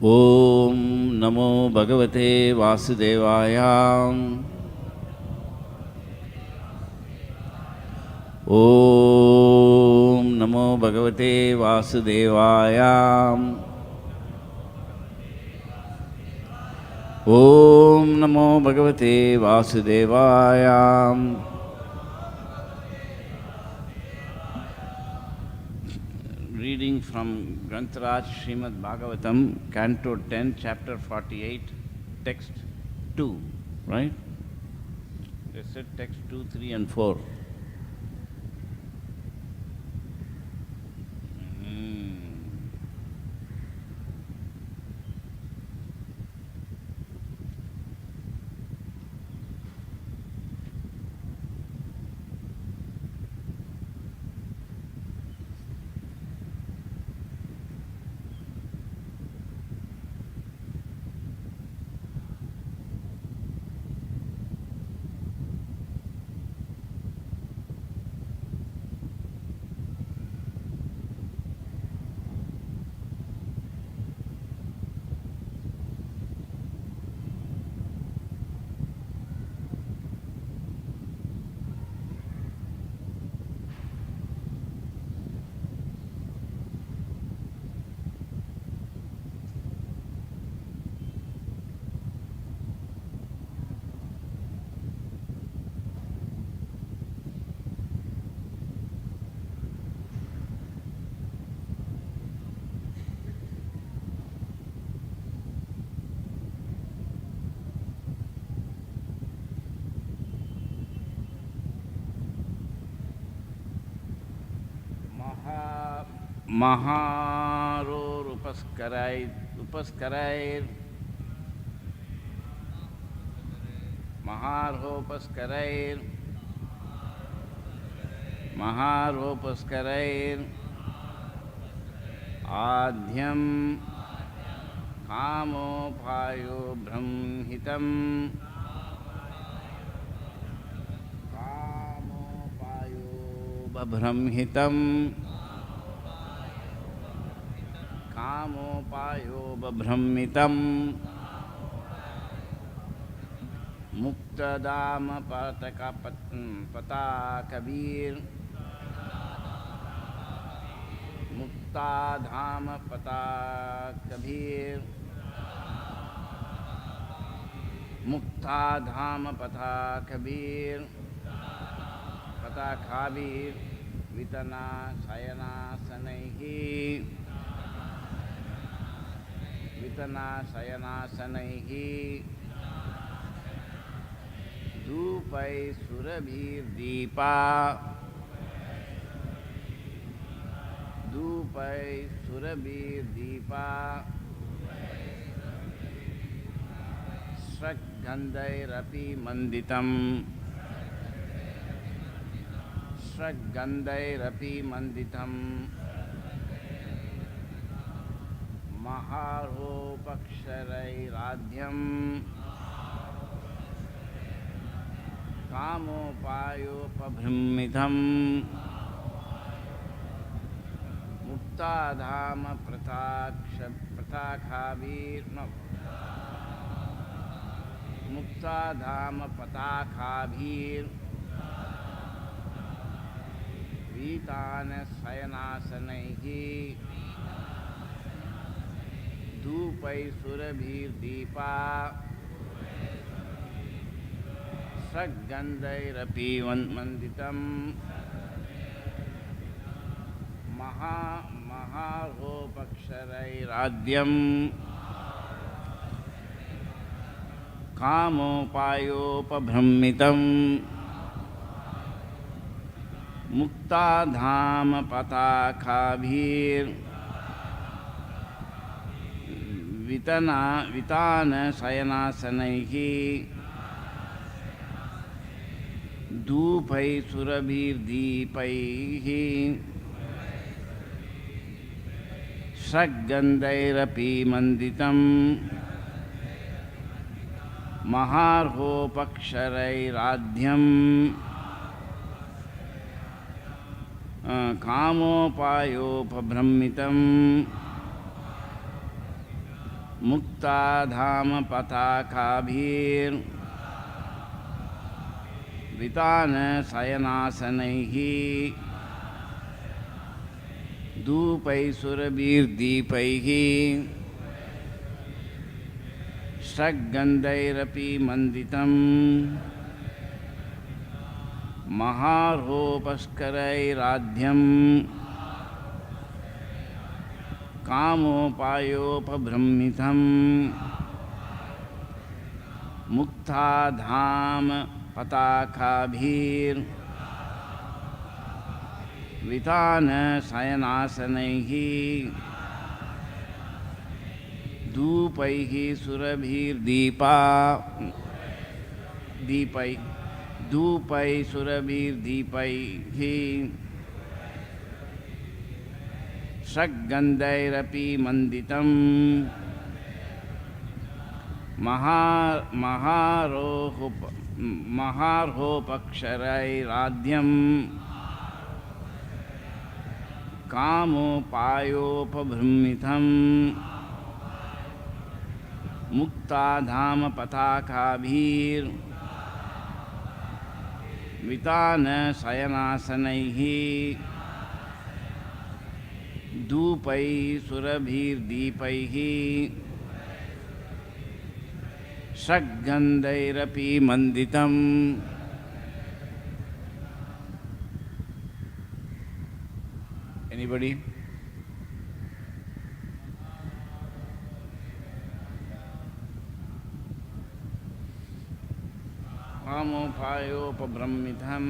ओम नमो भगवते वासुदेवाय। ओम नमो भगवते वासुदेवाय। ओम नमो भगवते वासुदेवाय। Reading from Rasaraj Srimad Bhagavatam, Canto 10, Chapter 48, Text 2, right? They said Text 2, 3 and 4. Maharor upaskarair Adhyam Kamophayo Brahmhitam Kamopayo Babhramitam Muktadama Patakabir Muktadhama Patakabir Muktadhama Patakabir Patakabir Vitana Sayana Sanaihi Dupai Surabhir Deepa Sragandhairapi Manditam Maharopaksharairadyam Kamopayopabhrimidham Muktadhama Patakhabir Vitana Sayanasanaihi Dupai Surabhir Deepa Sragandhairapi Manditam Maharopaksharairadyam Kamopayopabhramitam Muktadhama Patakhabir Vitana Sayanasanaihi Dupai Surabhir Deepaihi Sragandhairapi Manditam Maharopaksharairadyam Kamopayopabhramitam मुक्ताधाम पताकाभिर् वितान शयनासनैः धूपैः षड्गन्धैरपि मण्डितं महार्होपस्करैराध्यं कामोपायोपभ्रमितं मुक्ताधाम पताकाभिर् वितान शयनासनैः धूपैः सुरभिर्दीपैः षड्गन्धैरपि मण्डितं महार्होपक्षरैराध्यं कामोपायोपभ्रमितं मुक्ताधाम पताकाभिर् वितान शयनासनैः धूपैः सुरभिर्दीपैः षड्गन्धैरपि मण्डितं Anybody? कामोपायोपभ्रमितं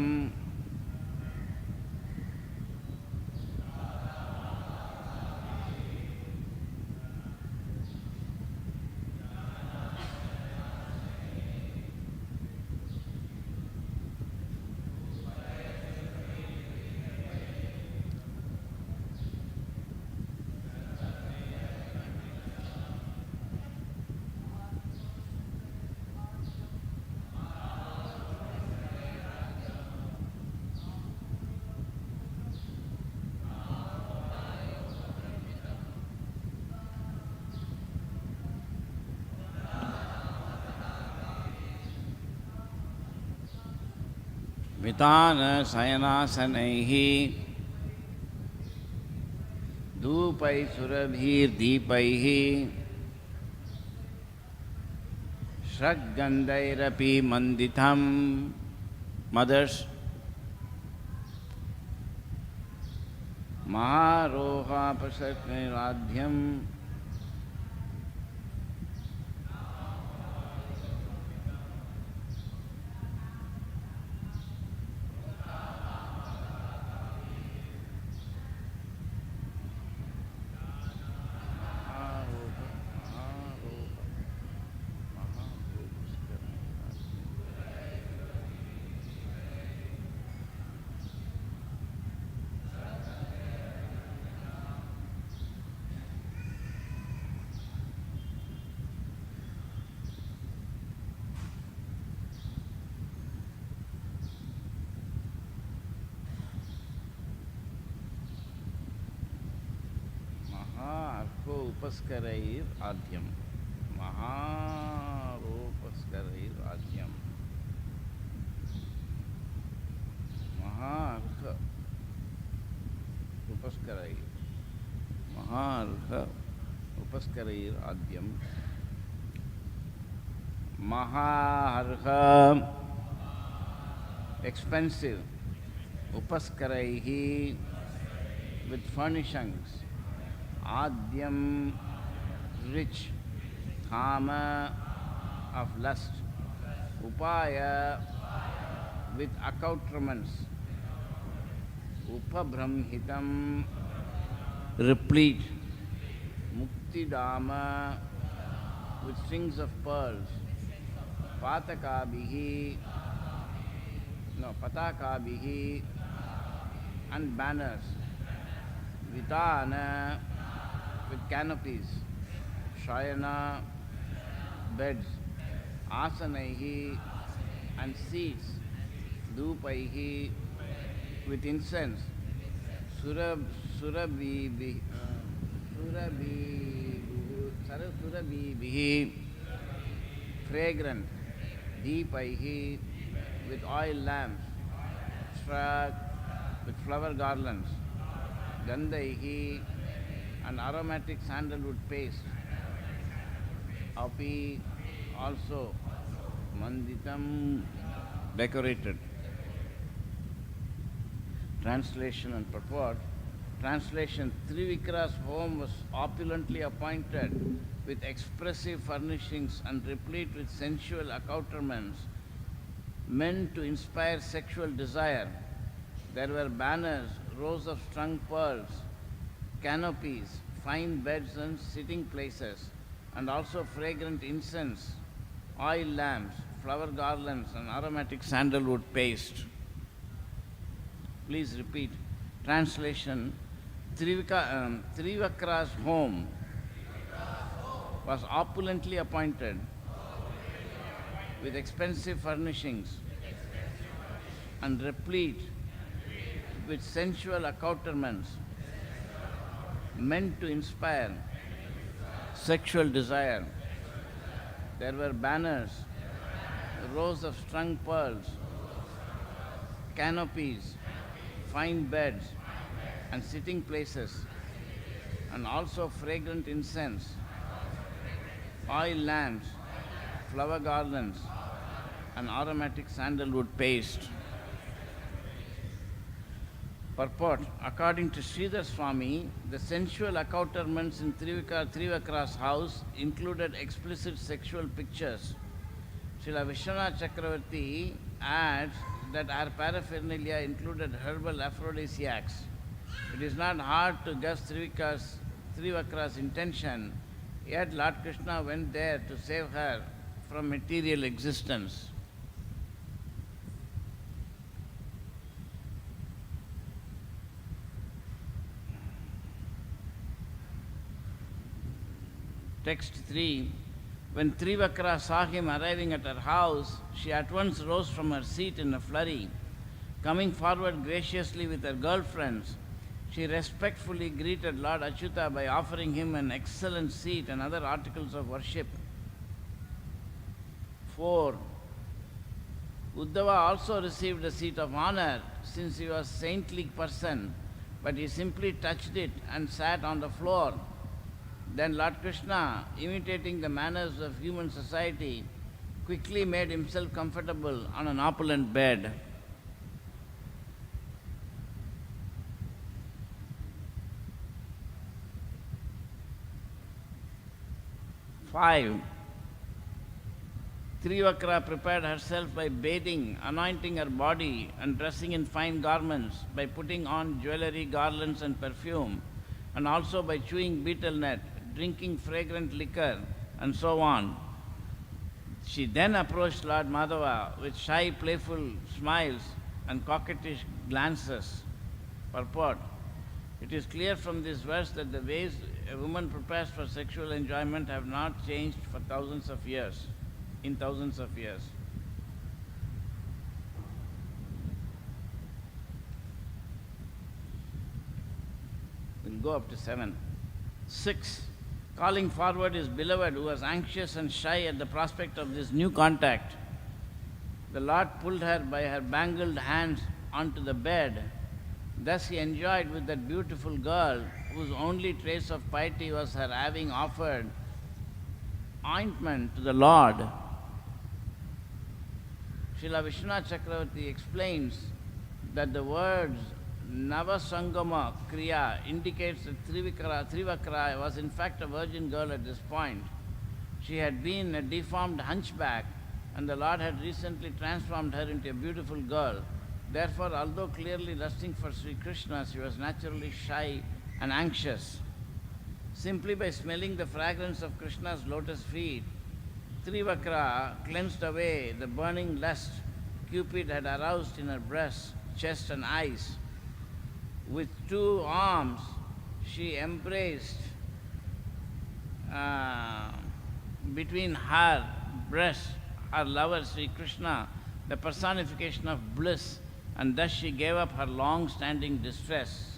वितान शयनासनैः धूपैः सुरभिर्दीपैः षड्गन्धैरपि मण्डितं Mothers, महारोहापसर्गराध्यं उपस्करैराध्यं महारोपस्करैराध्यं महार्घ उपस्करैराध्यं महार्घ expensive upaskaraihi with furnishings Adyam, rich, kama of lust, upaya with accoutrements, upabramhitam, replete, muktidama with strings of pearls, patakabihi and banners, vitana with canopies, shayana, beds, asanaihi and seats, dhupaihi with incense, surabhi Sarasurabihi, fragrant, deepaihi, with oil lamps, struck with flower garlands, gandhaihi, and aromatic sandalwood paste, api, also manditam, decorated. Translation and purport. Translation: Trivikra's home was opulently appointed with expressive furnishings and replete with sensual accoutrements meant to inspire sexual desire. There were banners, rows of strung pearls, canopies, fine beds and sitting places, and also fragrant incense, oil lamps, flower garlands, and aromatic sandalwood paste. Please repeat. Translation: Trivakra's home was opulently appointed with expensive furnishings and replete with sensual accoutrements meant to inspire sexual desire. There were banners, rows of strung pearls, canopies, fine beds and sitting places, and also fragrant incense, oil lamps, flower garlands, and aromatic sandalwood paste. Purport: according to Sridhar Swami, the sensual accoutrements in Trivakra's house included explicit sexual pictures. Srila Vishwanath Chakravarti adds that our paraphernalia included herbal aphrodisiacs. It is not hard to guess Trivakra's intention, yet Lord Krishna went there to save her from material existence. Text 3. When Trivakra saw him arriving at her house, she at once rose from her seat in a flurry. Coming forward graciously with her girlfriends, she respectfully greeted Lord Achyuta by offering him an excellent seat and other articles of worship. 4. Uddhava also received a seat of honor since he was a saintly person, but he simply touched it and sat on the floor. Then Lord Krishna, imitating the manners of human society, quickly made himself comfortable on an opulent bed. Five. Trivakra prepared herself by bathing, anointing her body, and dressing in fine garments, by putting on jewelry, garlands, and perfume, and also by chewing betel nut, drinking fragrant liquor, and so on. She then approached Lord Madhava with shy, playful smiles and coquettish glances. Purport: it is clear from this verse that the ways a woman prepares for sexual enjoyment have not changed for thousands of years. We'll go up to 7. 6. Calling forward his beloved, who was anxious and shy at the prospect of this new contact, the Lord pulled her by her bangled hands onto the bed. Thus he enjoyed with that beautiful girl, whose only trace of piety was her having offered ointment to the Lord. Srila Vishwanath Chakravarti explains that the words Navasangama Kriya indicates that Trivakra was in fact a virgin girl at this point. She had been a deformed hunchback, and the Lord had recently transformed her into a beautiful girl. Therefore, although clearly lusting for Sri Krishna, she was naturally shy and anxious. Simply by smelling the fragrance of Krishna's lotus feet, Trivakra cleansed away the burning lust Cupid had aroused in her breast, chest, and eyes. With 2 arms, she embraced between her breasts her lover Sri Krishna, the personification of bliss, and thus she gave up her long-standing distress.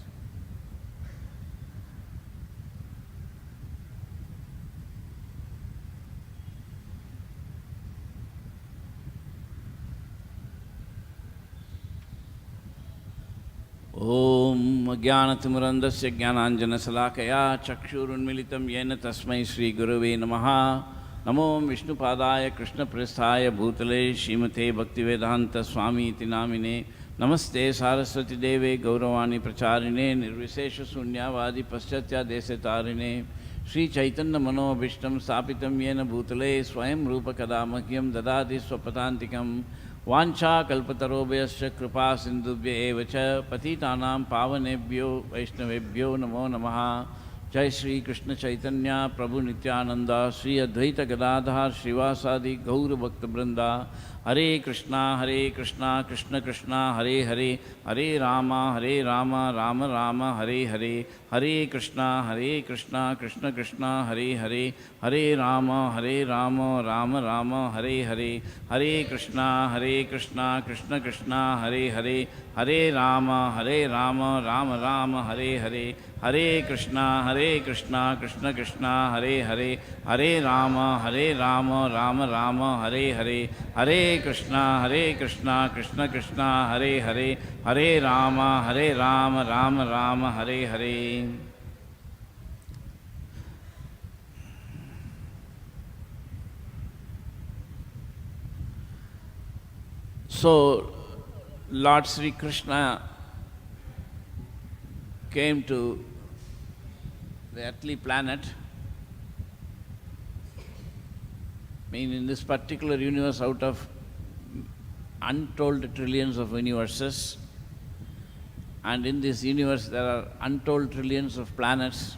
Om Jnanatimurandasya Jnananjanasalakaya Chakshurunmilitam Yena Tasmai Sri Gurave Namaha Namo Vishnupadaya Krishna Prasthaya Bhutale Srimate Bhaktivedanta Swami iti Namine Namaste Saraswati Deve Gauravani Pracharine Nirvishesha Sunyavadi Paschatya Desatarine Sri Chaitanya Mano Vishtam Stapitam Yena Bhutale Swayam Rupa Kadamakyam Dadadi Swapatantikam Vancha kalpatarobhyasya kripa sindhubhya evacha patitanam pavanebhyo vaishnavebhyo namo namaha. Jai Shri Krishna Chaitanya Prabhu Nityananda Sri Advaita Gadadhar Srivasadi Gaura Bhakta Vrinda. Hare Krishna Krishna Krishna Hare Hare Hare Rama Rama Rama Hare Hare. Hare Krishna Krishna Krishna Hare Hare Hare Rama Rama Rama Hare Hare. Hare Krishna Krishna Krishna Hare Hare Hare Rama Rama Rama Hare Hare. Hare Krishna Krishna Krishna Hare Hare Hare Rama Rama Rama Hare Hare. Hare Krishna Krishna Krishna Hare Hare Hare Rama Rama Rama Hare Hare. So, Lord Sri Krishna came to the earthly planet, in this particular universe, out of untold trillions of universes, and in this universe there are untold trillions of planets,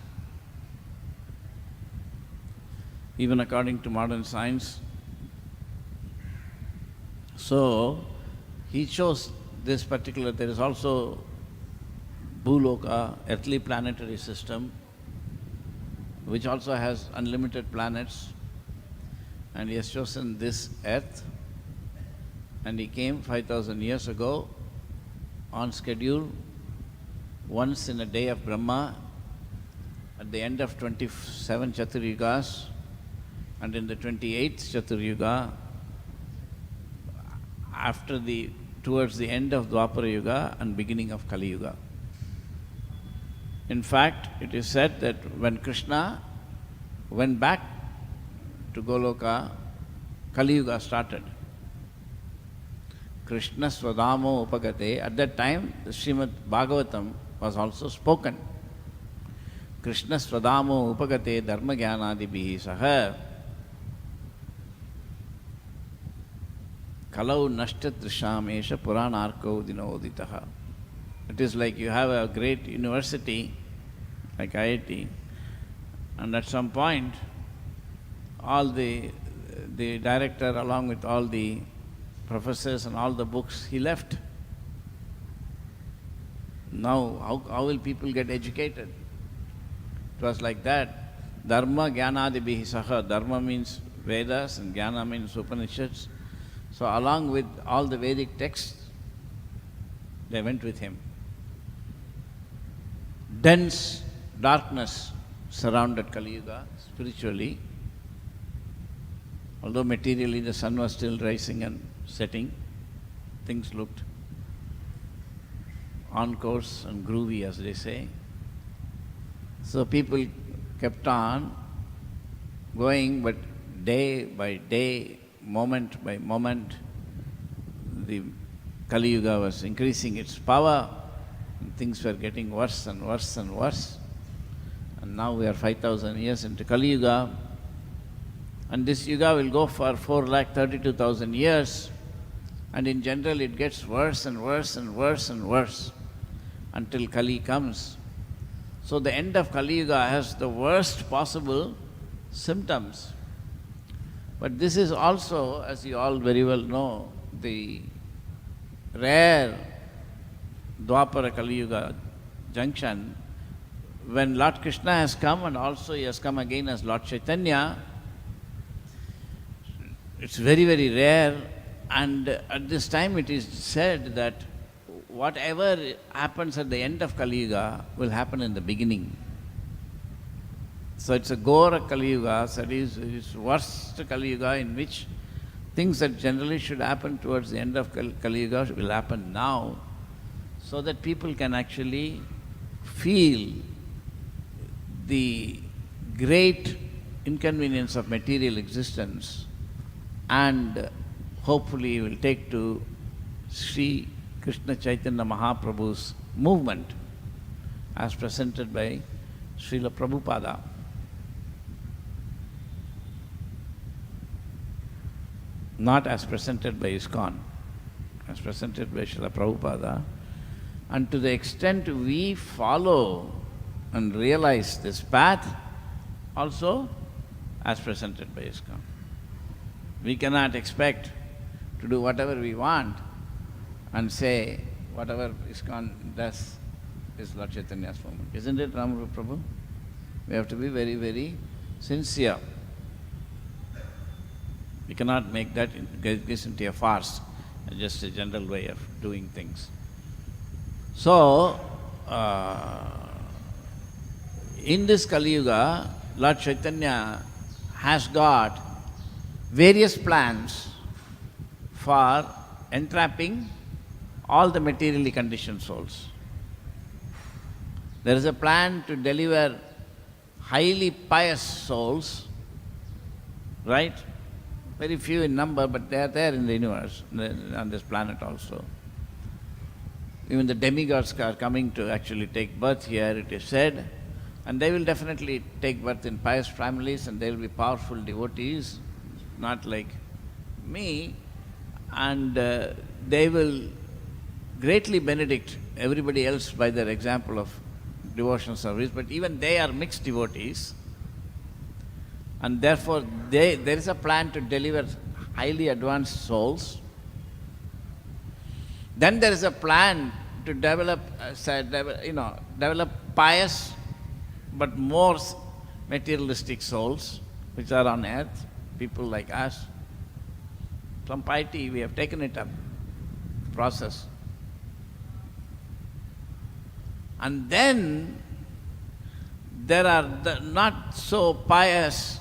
even according to modern science. So, he chose this particular, there is also Bhuloka, earthly planetary system, which also has unlimited planets, and he has chosen this earth, and he came 5,000 years ago on schedule, once in a day of Brahma, at the end of 27 Chaturyugas, and in the 28th Chaturyuga, towards the end of Dwapara Yuga and beginning of Kali Yuga. In fact, it is said that when Krishna went back to Goloka, Kali Yuga started. Krishna Swadamo Upagate, at that time the Srimad Bhagavatam was also spoken. Krishna Swadamo Upagate Dharma Jnanadibihi Saha Kalau Nashtatrisham Esha Puranarko Dinoditaha. It is like you have a great university like IIT, and at some point all the director along with all the professors and all the books, he left. Now how will people get educated? It was like that. Dharma Jnanadibihi Saha. Dharma means Vedas and Jnana means Upanishads. So along with all the Vedic texts, they went with him. Dense darkness surrounded Kali Yuga spiritually. Although materially the sun was still rising and setting, things looked on course and groovy, as they say. So people kept on going, but day by day, moment by moment, the Kali Yuga was increasing its power, and things were getting worse and worse and worse. And now we are 5,000 years into Kali Yuga, and this Yuga will go for 4,32,000 years, and in general it gets worse and worse and worse and worse until Kali comes. So the end of Kali Yuga has the worst possible symptoms. But this is also, as you all very well know, the rare Dwapara Kali Yuga junction, when Lord Krishna has come, and also he has come again as Lord Chaitanya. It's very, very rare, and at this time it is said that whatever happens at the end of Kali Yuga will happen in the beginning. So it's a Ghora Kali Yuga, that is worst Kali Yuga, in which things that generally should happen towards the end of Kali Yuga will happen now. so that people can actually feel the great inconvenience of material existence and hopefully will take to Sri Krishna Chaitanya Mahaprabhu's movement as presented by Srila Prabhupada. Not as presented by ISKCON, as presented by Srila Prabhupada. And to the extent we follow and realize this path, also as presented by ISKCON. We cannot expect to do whatever we want and say whatever ISKCON does is Lord Chaitanya's movement. Isn't it, Ramarup Prabhu? We have to be very, very sincere. We cannot make that this into a farce, just a general way of doing things. So, in this Kali Yuga, Lord Chaitanya has got various plans for entrapping all the materially conditioned souls. There is a plan to deliver highly pious souls, right? Very few in number, but they are there in the universe, on this planet also. Even the demigods are coming to actually take birth here, it is said, and they will definitely take birth in pious families, and they will be powerful devotees, not like me, and they will greatly benedict everybody else by their example of devotional service, but even they are mixed devotees. And therefore, there is a plan to deliver highly advanced souls. Then there is a plan to develop pious but more materialistic souls, which are on earth, people like us. From piety, we have taken it up, process. And then there are the not so pious.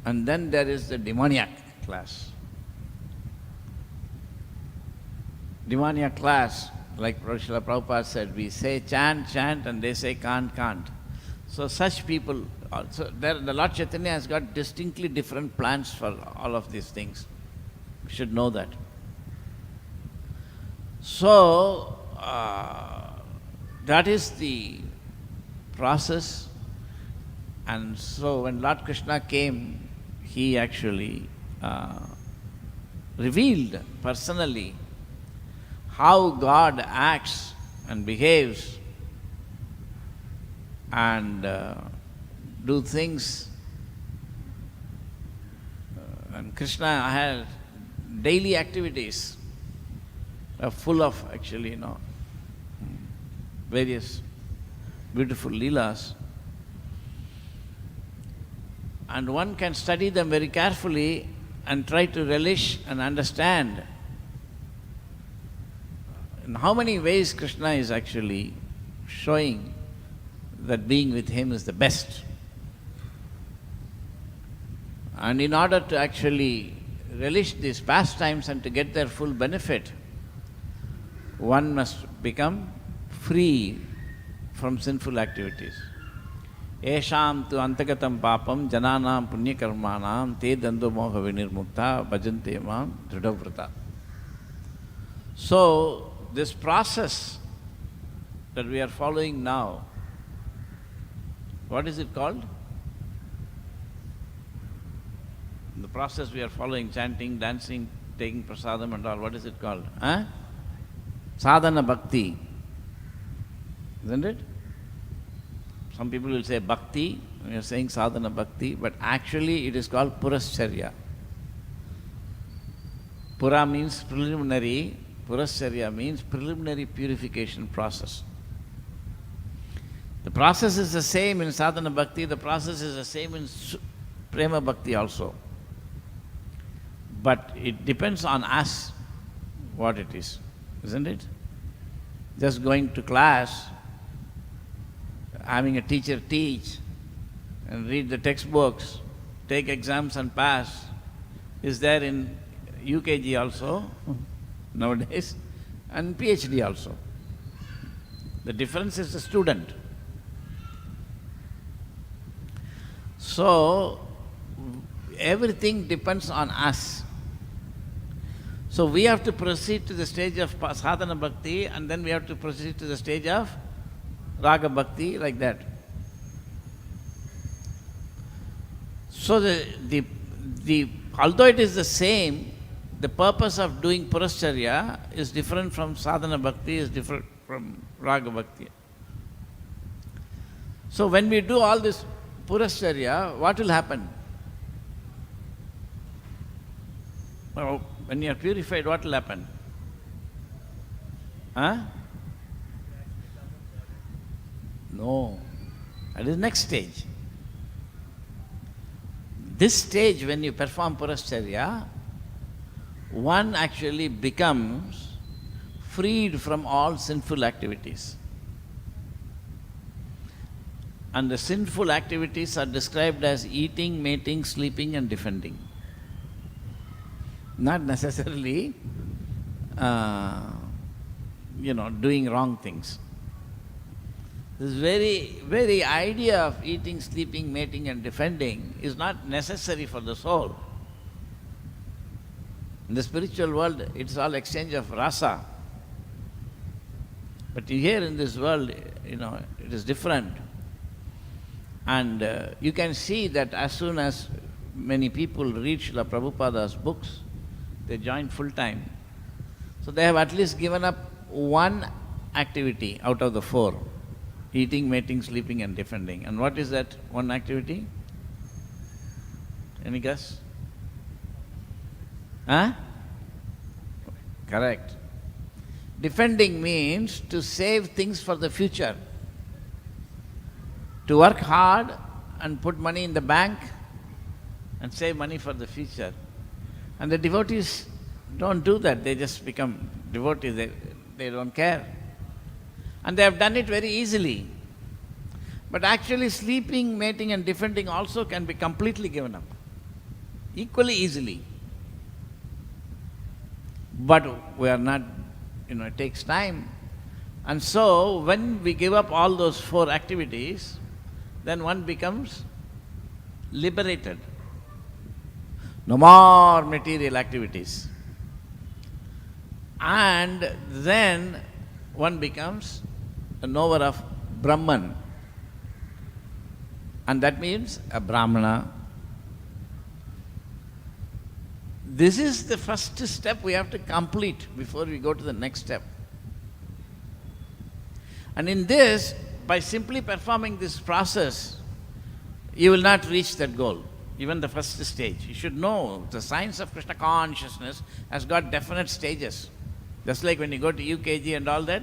And then there is the demoniac class. Demoniac class, like Srila Prabhupada said, we say chant, chant, and they say can't, can't. So such people, the Lord Chaitanya has got distinctly different plans for all of these things. We should know that. So, that is the process. And so when Lord Krishna came, he actually revealed personally how God acts and behaves and do things. And Krishna had daily activities full of actually, various beautiful leelas. And one can study them very carefully and try to relish and understand in how many ways Krishna is actually showing that being with him is the best. And in order to actually relish these pastimes and to get their full benefit, one must become free from sinful activities. Esham tu antagatam papam jananam punyakarmanam te dando moha vinirmukta bhajante mam dhrudavrata. So, this process that we are following now, what is it called? The process we are following, chanting, dancing, taking prasadam and all, what is it called? Sadhana bhakti, isn't it? Some people will say bhakti, we are saying sadhana bhakti, but actually it is called purascharya. Pura means preliminary, purascharya means preliminary purification process. The process is the same in sadhana bhakti, the process is the same in prema bhakti also. But it depends on us what it is, isn't it? Just going to class, having a teacher teach and read the textbooks, take exams and pass, is there in UKG also nowadays. and PhD also. The difference is the student. So, everything depends on us. So we have to proceed to the stage of sadhana bhakti, and then we have to proceed to the stage of raga bhakti, like that. So although it is the same, the purpose of doing purascharya is different from sadhana bhakti, is different from raga bhakti. So when we do all this purascharya, what will happen? Well, when you are purified, what will happen? Huh? No. That is next stage. This stage, when you perform purascharya, one actually becomes freed from all sinful activities. And the sinful activities are described as eating, mating, sleeping and defending. Not necessarily, doing wrong things. This very idea of eating, sleeping, mating and defending is not necessary for the soul. In the spiritual world, it's all exchange of rasa. But here in this world, it is different. And you can see that as soon as many people read Srila Prabhupada's books, they join full time. So they have at least given up one activity out of the 4. Eating, mating, sleeping and defending. And what is that one activity? Any guess? Huh? Correct. Defending means to save things for the future. To work hard and put money in the bank and save money for the future. And the devotees don't do that. They just become devotees. They don't care. And they have done it very easily. But actually sleeping, mating and defending also can be completely given up. Equally easily. But we are not, it takes time. And so when we give up all those 4 activities, then one becomes liberated. No more material activities. And then one becomes a knower of Brahman. And that means a Brahmana. This is the first step we have to complete before we go to the next step. And in this, by simply performing this process, you will not reach that goal, even the first stage. You should know the science of Krishna consciousness has got definite stages. Just like when you go to UKG and all that,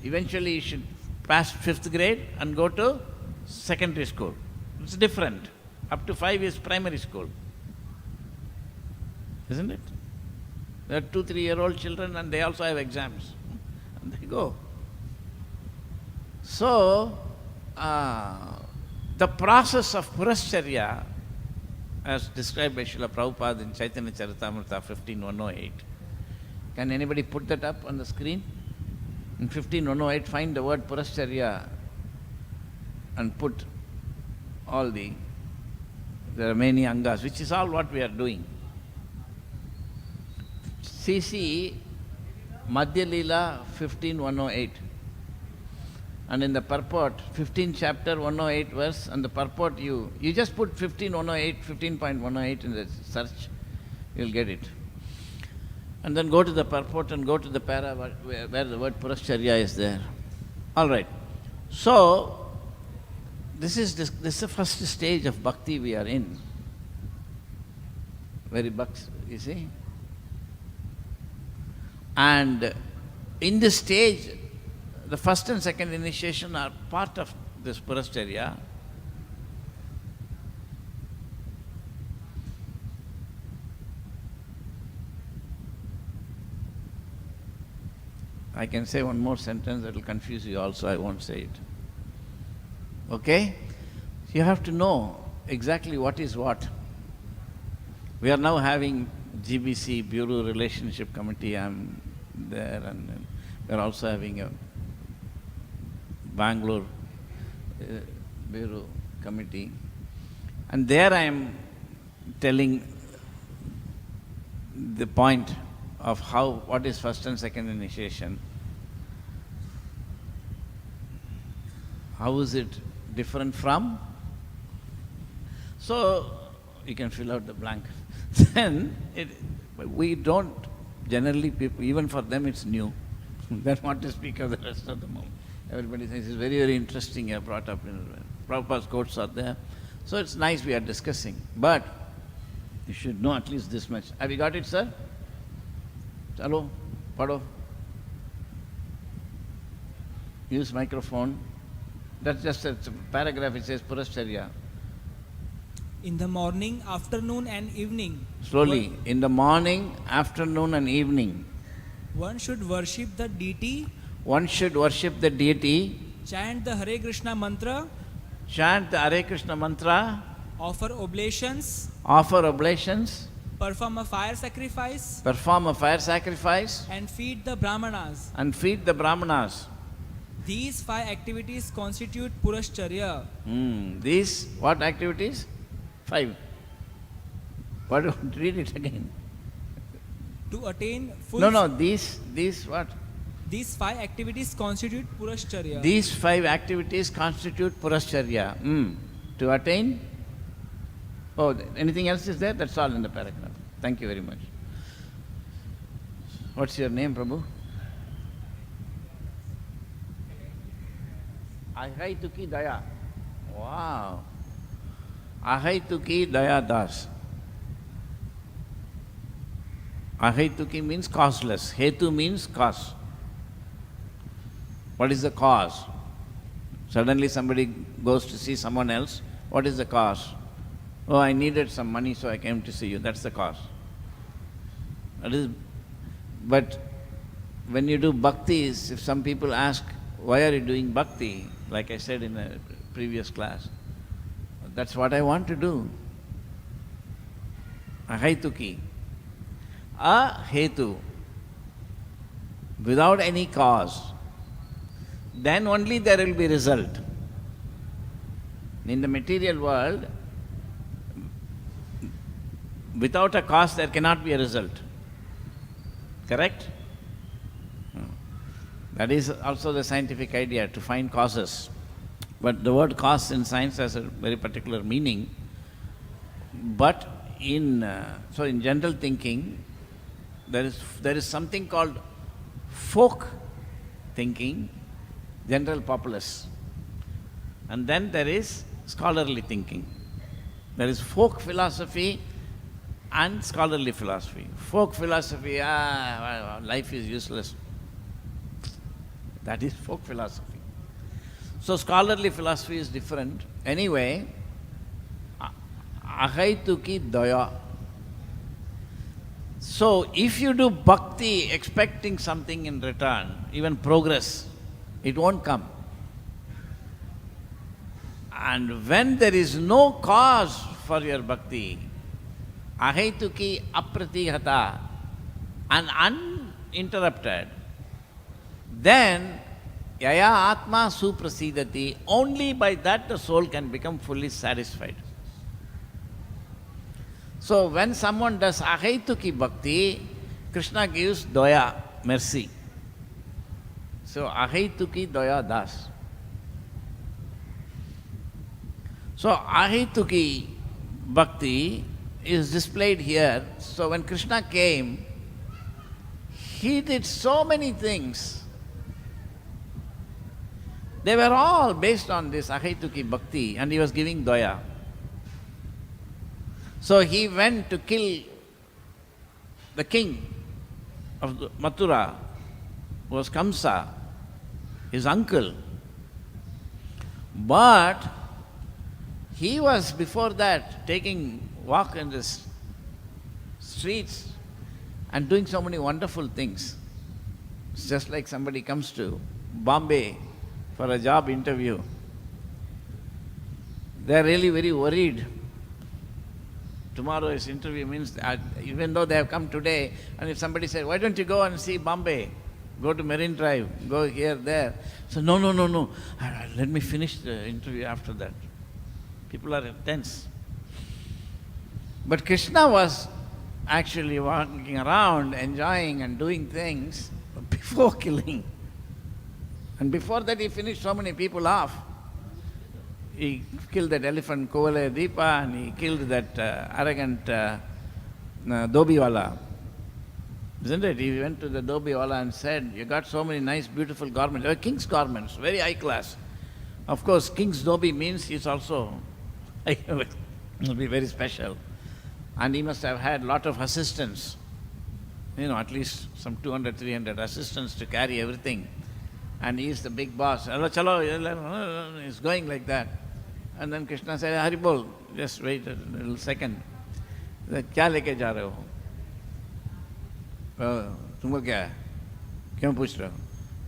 eventually you should pass 5th grade and go to secondary school. It's different. Up to 5 is primary school. Isn't it? There are 2-3-year-old children and they also have exams. And they go. So, the process of purascharya, as described by Srila Prabhupada in Chaitanya Charitamrita 15.108. Can anybody put that up on the screen? In 15.108, find the word purascharya and put all the remaining angas, which is all what we are doing. CC Madhya Leela 15.108. And in the purport, 15 chapter 108 verse, and the purport you just put 15.108, 15.108 in the search, you'll get it. And then go to the purport and go to the para where the word purascharya is there. All right. So, this is the first stage of bhakti we are in. Very bhakti, you see. And in this stage, the first and second initiation are part of this purascharya. I can say one more sentence that will confuse you also, I won't say it. Okay? You have to know exactly what is what. We are now having GBC, Bureau Relationship Committee, I'm there, and We are also having a Bangalore Bureau committee. And there I am telling the point of what is first and second initiation. How is it different from? So you can fill out the blank. Then we don't, generally people, even for them it's new. They don't want to speak of the rest of the moment. Everybody says it's very, very interesting. You are brought up in Prabhupada's quotes are there. So it's nice we are discussing. But you should know at least this much. Have you got it, sir? Hello? Pado? Use microphone. That's just a paragraph. It says Purascharya. In the morning, afternoon and evening. Slowly. In the morning, afternoon and evening. One should worship the deity. One should worship the deity. Chant the Hare Krishna mantra. Chant the Hare Krishna mantra. Offer oblations. Offer oblations. Perform a fire sacrifice. Perform a fire sacrifice. And feed the brahmanas. And feed the brahmanas. These 5 activities constitute Purascharya. These, what activities? 5. What? Read it again. To attain full... No, these what? These 5 activities constitute Purascharya. These 5 activities constitute Purascharya. To attain? Oh, anything else is there? That's all in the paragraph. Thank you very much. What's your name, Prabhu? Ahaituki Daya. Wow. Ahaituki Daya Das. Ahaituki means causeless. Hetu means cause. What is the cause? Suddenly somebody goes to see someone else. What is the cause? Oh, I needed some money, so I came to see you. That's the cause. But when you do bhakti, if some people ask, why are you doing bhakti? Like I said in a previous class, that's what I want to do. Ahaituki. Ahetu. Without any cause. Then only there will be result. In the material world, without a cause there cannot be a result. Correct? That is also the scientific idea, to find causes. But the word cause in science has a very particular meaning. But in general thinking, there is something called folk thinking, general populace. And then there is scholarly thinking. There is folk philosophy and scholarly philosophy. Folk philosophy, life is useless. That is folk philosophy. So scholarly philosophy is different. Anyway, ahaituki daya. So if you do bhakti expecting something in return, even progress, it won't come. And when there is no cause for your bhakti, ahaituki apratihata, and uninterrupted, then yaya atma suprasidati, only by that the soul can become fully satisfied. So when someone does ahaituki bhakti, Krishna gives daya, mercy. So ahaituki daya das. So ahaituki bhakti is displayed here. So when Krishna came, he did so many things. They were all based on this ahaituki bhakti, and he was giving daya. So he went to kill the king of Mathura, who was Kamsa, his uncle. But he was before that taking walk in the streets and doing so many wonderful things. It's just like somebody comes to Bombay for a job interview. They are really very worried. Tomorrow's interview means that even though they have come today, and if somebody says, why don't you go and see Bombay? go to Marine Drive, go here, there. So no. Let me finish the interview after that. People are tense. But Krishna was actually walking around, enjoying and doing things before killing. And before that he finished so many people off. He killed that elephant Kovalaya Deepa, and he killed that arrogant Dobiwala. Isn't it? He went to the Dobiwala and said, you got so many nice, beautiful garments. They were king's garments, very high class. Of course, king's Dobi means he's also, will be very special. And he must have had a lot of assistants, at least some 200, 300 assistants to carry everything. And he's the big boss. Chalo, he's going like that. And then Krishna said, Haribol, just wait a little second. क्या लेके जा रहे हो? तुमको क्या है? क्यों पूछ रहे हो?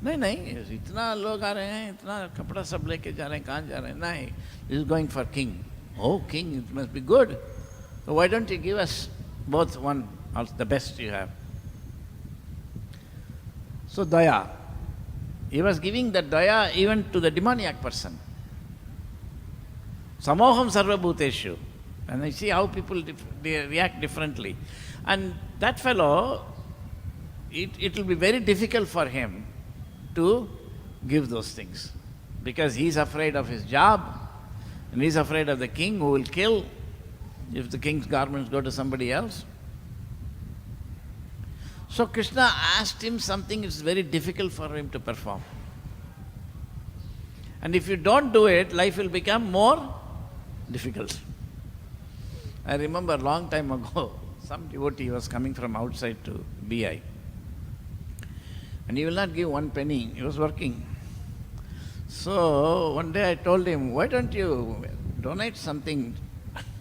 नहीं, इतना लोग आ रहे हैं, इतना कपड़ा सब लेके जा रहे हैं, कहाँ जा रहे हैं? नहीं, this is going for king. Oh, king, it must be good. So why don't you give us both one, also the best you have? So daya. He was giving that daya even to the demoniac person. Samoham sarva bhuteshu. And I see how people they react differently. And that fellow, it will be very difficult for him to give those things. Because he's afraid of his job, and he's afraid of the king who will kill if the king's garments go to somebody else. So Krishna asked him something it's very difficult for him to perform. And if you don't do it, life will become more difficult. I remember a long time ago, some devotee was coming from outside to BI. And he will not give one penny, he was working. So one day I told him, why don't you donate something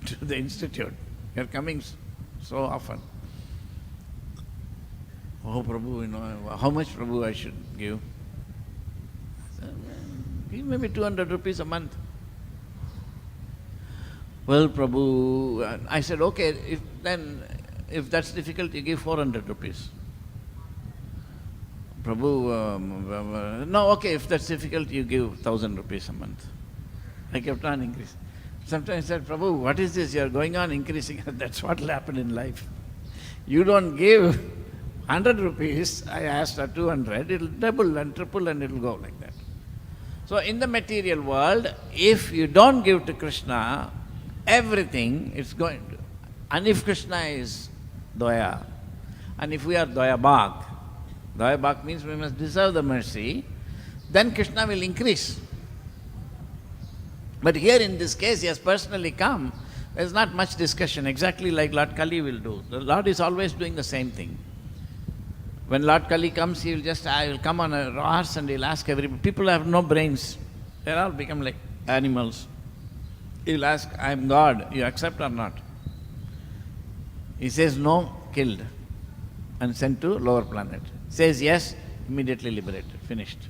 to the institute? You're coming so often. Oh Prabhu, how much Prabhu I should give? I said, give maybe 200 rupees a month. Well, Prabhu, I said, okay, if that's difficult, you give 400 rupees. Prabhu, no, okay, if that's difficult, you give 1,000 rupees a month. I kept on increasing. Sometimes I said, Prabhu, what is this? You're going on increasing. That's what will happen in life. You don't give 100 rupees, I asked her 200, it'll double and triple and it'll go like that. So in the material world, if you don't give to Krishna everything, it's going to. And if Krishna is Daya, and if we are Daya Bhag means we must deserve the mercy, then Krishna will increase. But here in this case, he has personally come, there's not much discussion, exactly like Lord Kali will do. The Lord is always doing the same thing. When Lord Kali comes, he will come on a horse and he'll ask everybody. People have no brains. They all become like animals. He'll ask, I am God, you accept or not? He says no, killed and sent to lower planet. Says yes, immediately liberated, finished.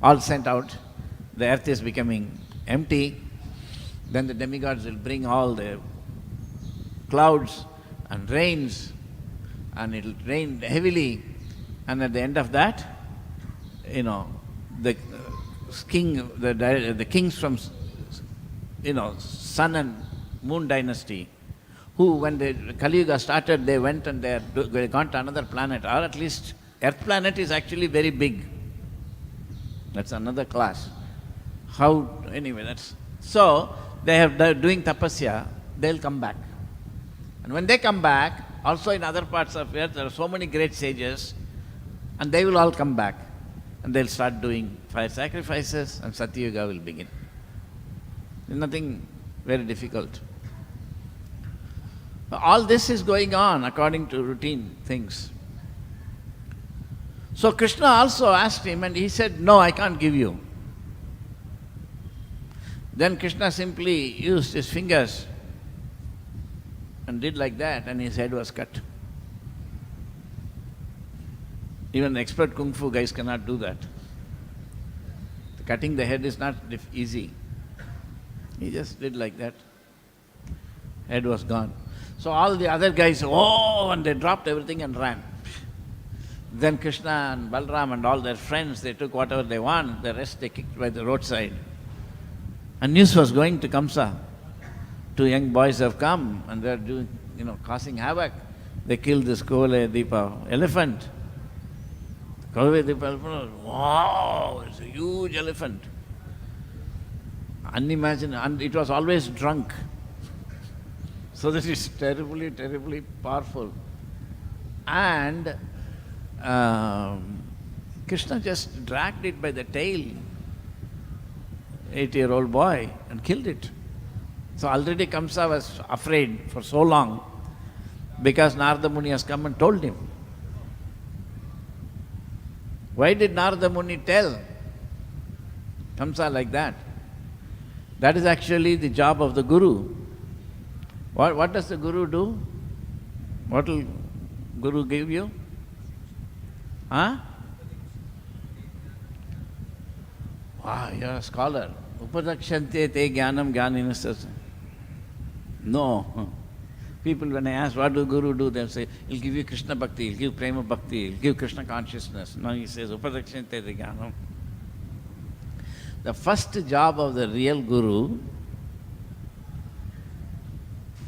All sent out, the earth is becoming empty. Then the demigods will bring all the clouds and rains, and it'll rain heavily, and at the end of that, the kings from sun and moon dynasty, who when the Kali Yuga started, they went and they gone to another planet, or at least Earth planet is actually very big. That's another class. So they have doing tapasya, they'll come back. And when they come back, also in other parts of earth, there are so many great sages, and they will all come back. And they'll start doing fire sacrifices, and Satyuga will begin. Nothing very difficult. All this is going on according to routine things. So Krishna also asked him, and he said, no, I can't give you. Then Krishna simply used his fingers and did like that, and his head was cut. Even expert kung fu guys cannot do that. Cutting the head is not easy. He just did like that. Head was gone. So all the other guys, and they dropped everything and ran. Then Krishna and Balram and all their friends, they took whatever they want, the rest they kicked by the roadside. And news was going to Kamsa. 2 young boys have come and they're doing, causing havoc. They killed this Kovale Deepa elephant. Kovale Deepa elephant, wow, it's a huge elephant. Unimaginable, and it was always drunk. So that it's terribly, terribly powerful. And Krishna just dragged it by the tail, 8-year-old boy, and killed it. So already Kamsa was afraid for so long because Narada Muni has come and told him. Why did Narada Muni tell Kamsa like that? That is actually the job of the Guru. What does the Guru do? What will Guru give you? Huh? Wow, you're a scholar. Upadakshante te jnanam jnaninas. No. People, when I ask, what do Guru do? They'll say, he'll give you Krishna Bhakti, he'll give Prema Bhakti, he'll give Krishna consciousness. No, he says, Upadakshante te jnanam. The first job of the real Guru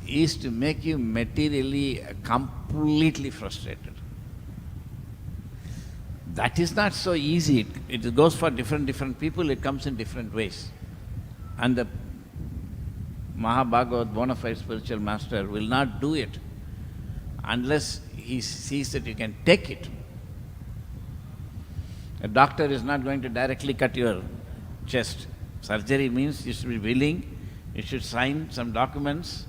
is to make you materially completely frustrated. That is not so easy. It goes for different people, it comes in different ways. And the Mahabhagavat, bona fide spiritual master, will not do it unless he sees that you can take it. A doctor is not going to directly cut your chest. Surgery means you should be willing, you should sign some documents,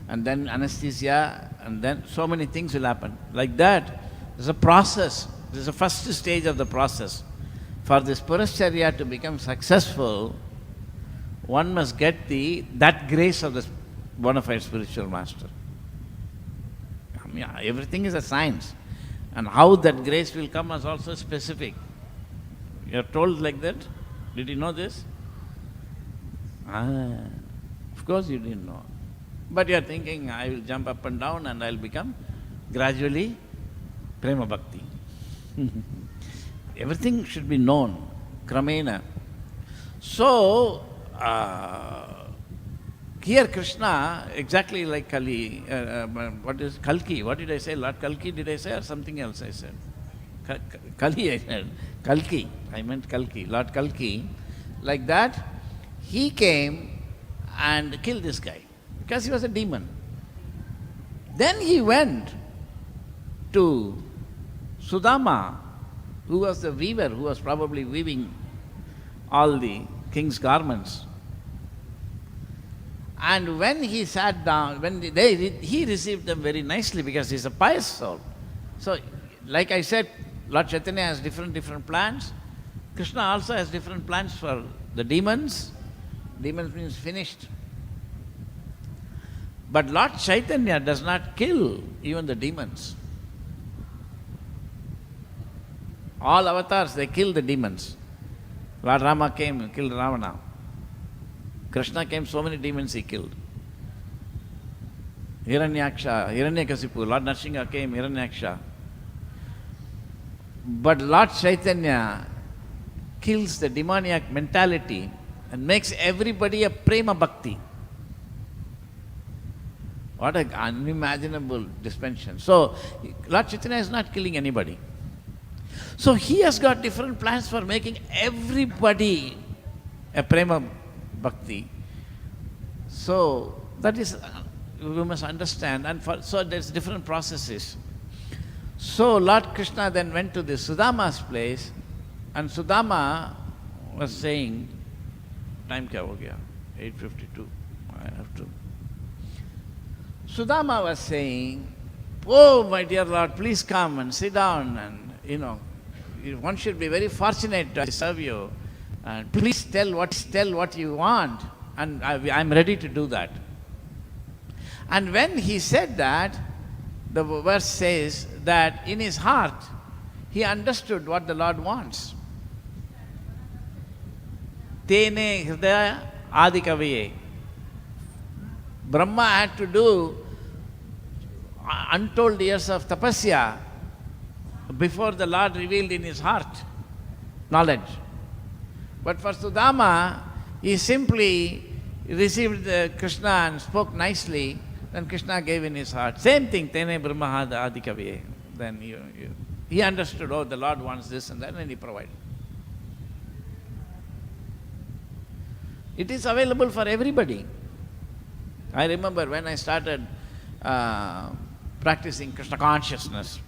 and then anesthesia, and then so many things will happen. Like that, there's a process. This is the first stage of the process. For this Purashcharya to become successful, one must get that grace of the bona fide spiritual master. I mean, everything is a science. And how that grace will come is also specific. You are told like that? Did you know this? Of course you didn't know. But you are thinking, I will jump up and down and I will become gradually Prema Bhakti. Everything should be known, Kramena. So, here Krishna, exactly like Kali, what is Kalki? What did I say? Lord Kalki did I say, or something else I said? Kali I said. Kalki. I meant Kalki. Lord Kalki. Like that, he came and killed this guy because he was a demon. Then he went to Sudama, who was the weaver, who was probably weaving all the king's garments. And when he sat down, he received them very nicely because he's a pious soul. So, like I said, Lord Chaitanya has different plans. Krishna also has different plans for the demons. Demons means finished. But Lord Chaitanya does not kill even the demons. All avatars, they kill the demons. Lord Rama came and killed Ravana. Krishna came, so many demons he killed. Hiranyakasipu, Lord Narsingha came, Hiranyaksha. But Lord Chaitanya kills the demoniac mentality and makes everybody a Prema Bhakti. What an unimaginable dispensation. So, Lord Chaitanya is not killing anybody. So, he has got different plans for making everybody a Prema Bhakti. So, that is, we must understand. And so, there's different processes. So, Lord Krishna then went to the Sudama's place, and Sudama was saying, time kya ho gaya? 8:52. I have to. Sudama was saying, oh, my dear Lord, please come and sit down, and one should be very fortunate to serve you. And please tell what you want, and I'm ready to do that. And when he said that, the verse says that in his heart, he understood what the Lord wants. Tene hridaya adikaviye. Brahma had to do untold years of tapasya before the Lord revealed in his heart knowledge. But for Sudama, he simply received Krishna and spoke nicely, then Krishna gave in his heart. Same thing, Tene Brahmahada Adikaviye. Then he understood, oh, the Lord wants this and that, and he provided. It is available for everybody. I remember when I started practicing Krishna consciousness,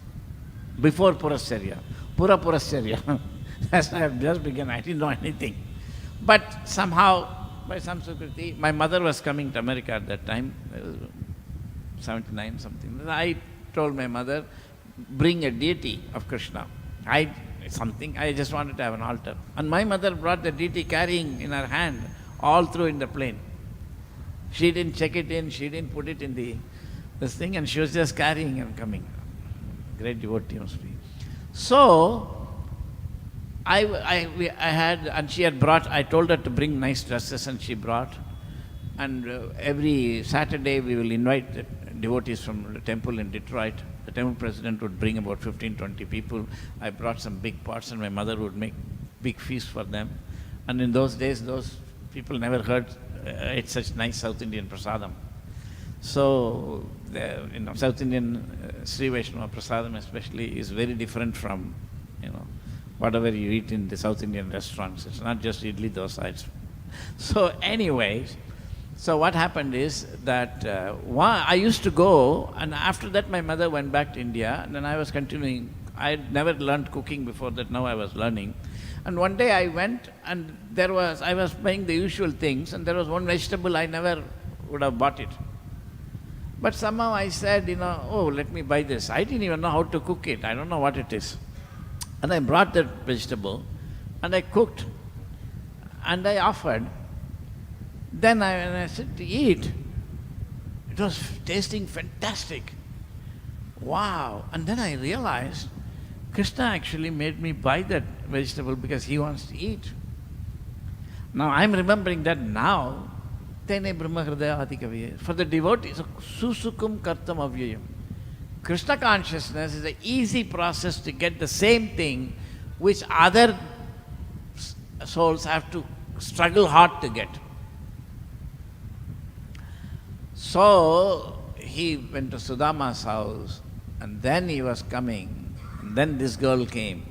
before Puracharya, Pura Puracharya, as I have just begun, I didn't know anything. But somehow, by some sukriti, my mother was coming to America at that time, 79 something. I told my mother, bring a deity of Krishna. I just wanted to have an altar. And my mother brought the deity carrying in her hand all through in the plane. She didn't check it in, she didn't put it in this thing, and she was just carrying and coming. Great devotee must be. So, I had, and she had brought, I told her to bring nice dresses, and she brought. And every Saturday we will invite devotees from the temple in Detroit. The temple president would bring about 15, 20 people. I brought some big pots, and my mother would make big feasts for them. And in those days, those people never heard it's such nice South Indian prasadam. So, South Indian Sri Vaishnava prasadam especially is very different from, whatever you eat in the South Indian restaurants. It's not just idli dosa. So anyways, so what happened is that I used to go, and after that my mother went back to India, and then I was continuing. I had never learned cooking before that, now I was learning. And one day I went, and I was buying the usual things, and there was one vegetable I never would have bought it. But somehow I said, oh, let me buy this. I didn't even know how to cook it. I don't know what it is. And I brought that vegetable, and I cooked, and I offered. Then when I said to eat, it was tasting fantastic. Wow! And then I realized, Krishna actually made me buy that vegetable because he wants to eat. Now I'm remembering that now. Tene Brahma Hridaya Adikaviye. For the devotees, Susukum Kartam Avyayam. Krishna consciousness is an easy process to get the same thing which other souls have to struggle hard to get. So he went to Sudama's house, and then he was coming, and then this girl came,